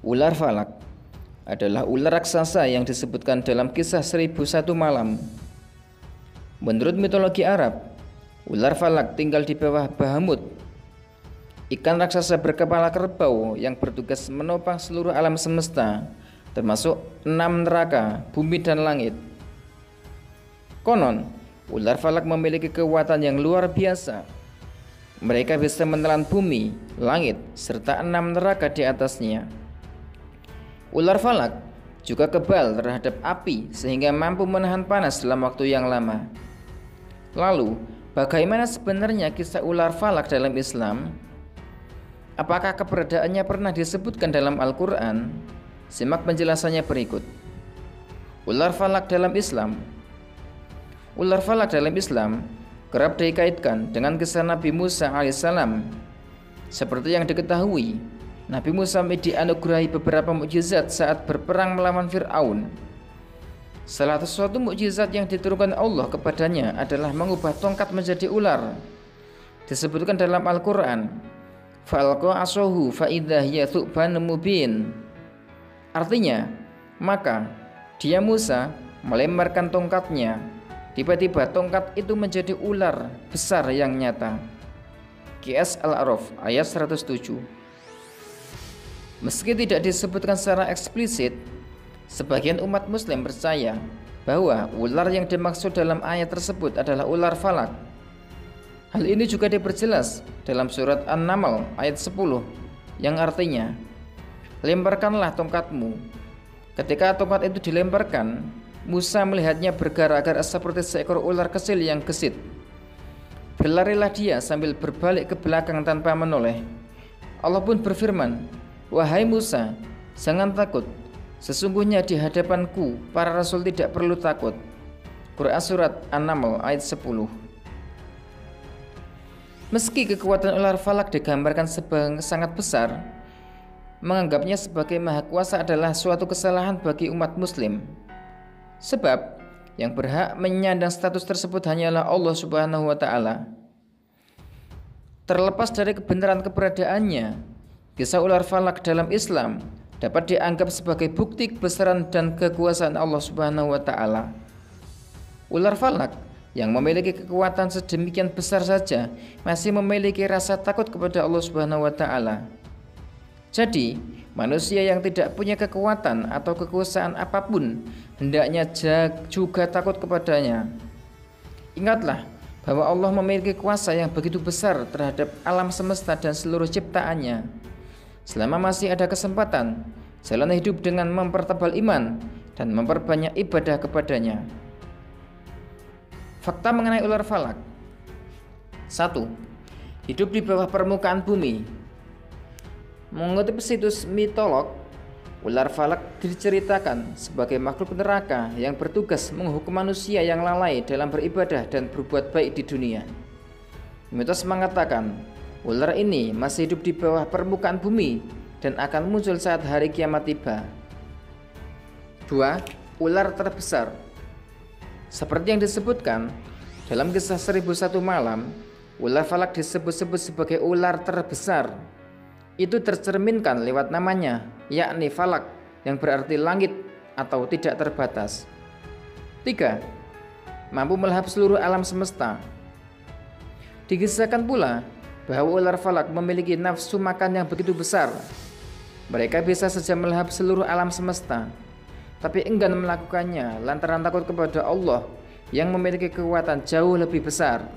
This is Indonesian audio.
Ular falak adalah ular raksasa yang disebutkan dalam kisah 1001 malam. Menurut mitologi Arab, ular falak tinggal di bawah Bahamut, ikan raksasa berkepala kerbau yang bertugas menopang seluruh alam semesta, termasuk 6 neraka, bumi dan langit. Konon, ular falak memiliki kekuatan yang luar biasa. Mereka bisa menelan bumi, langit, serta 6 neraka di atasnya. Ular falak juga kebal terhadap api sehingga mampu menahan panas dalam waktu yang lama. Lalu, bagaimana sebenarnya kisah ular falak dalam Islam? Apakah keberadaannya pernah disebutkan dalam Al-Quran? Simak penjelasannya berikut. Ular falak dalam Islam. Ular falak dalam Islam kerap dikaitkan dengan kisah Nabi Musa alaihissalam. Seperti yang diketahui, Nabi Musa dianugerahi beberapa mukjizat saat berperang melawan Fir'aun. Salah satu mukjizat yang diturunkan Allah kepadanya adalah mengubah tongkat menjadi ular. Disebutkan dalam Al-Quran, "Fa'alqa asahu fa'idha hiya thu'banun mubin." Artinya, maka dia Musa melemparkan tongkatnya. Tiba-tiba tongkat itu menjadi ular besar yang nyata. QS Al-A'raf ayat 107. Meski tidak disebutkan secara eksplisit, sebagian umat muslim percaya bahwa ular yang dimaksud dalam ayat tersebut adalah ular falak. Hal ini juga diperjelas dalam surat An-Naml ayat 10 yang artinya, "Lemparkanlah tongkatmu." Ketika tongkat itu dilemparkan, Musa melihatnya bergerak-gerak seperti seekor ular kecil yang gesit. Berlarilah dia sambil berbalik ke belakang tanpa menoleh. Allah pun berfirman, "Wahai Musa, jangan takut. Sesungguhnya di hadapanku para rasul tidak perlu takut." Quran surat An-Naml ayat 10. Meski kekuatan ular falak digambarkan sebagai sangat besar, menganggapnya sebagai maha kuasa adalah suatu kesalahan bagi umat muslim. Sebab yang berhak menyandang status tersebut hanyalah Allah Subhanahu wa Ta'ala. Terlepas dari kebenaran keberadaannya, kisah ular falak dalam Islam dapat dianggap sebagai bukti kebesaran dan kekuasaan Allah Subhanahu wa Ta'ala. Ular falak yang memiliki kekuatan sedemikian besar saja masih memiliki rasa takut kepada Allah Subhanahu wa Ta'ala. Jadi, manusia yang tidak punya kekuatan atau kekuasaan apapun hendaknya juga takut kepadanya. Ingatlah bahwa Allah memiliki kuasa yang begitu besar terhadap alam semesta dan seluruh ciptaannya. Selama masih ada kesempatan, jalan hidup dengan mempertebal iman dan memperbanyak ibadah kepadanya. Fakta mengenai ular falak. 1. Hidup di bawah permukaan bumi. Mengutip situs mitolog, ular falak diceritakan sebagai makhluk neraka yang bertugas menghukum manusia yang lalai dalam beribadah dan berbuat baik di dunia. Mitos mengatakan ular ini masih hidup di bawah permukaan bumi dan akan muncul saat hari kiamat tiba. 2. Ular terbesar. Seperti yang disebutkan dalam kisah 1001 malam, ular falak disebut-sebut sebagai ular terbesar. Itu tercerminkan lewat namanya, yakni falak, yang berarti langit atau tidak terbatas. 3. Mampu melahap seluruh alam semesta. Dikisahkan pula bahwa ular falak memiliki nafsu makan yang begitu besar. Mereka bisa saja melahap seluruh alam semesta, tapi enggan melakukannya lantaran takut kepada Allah yang memiliki kekuatan jauh lebih besar.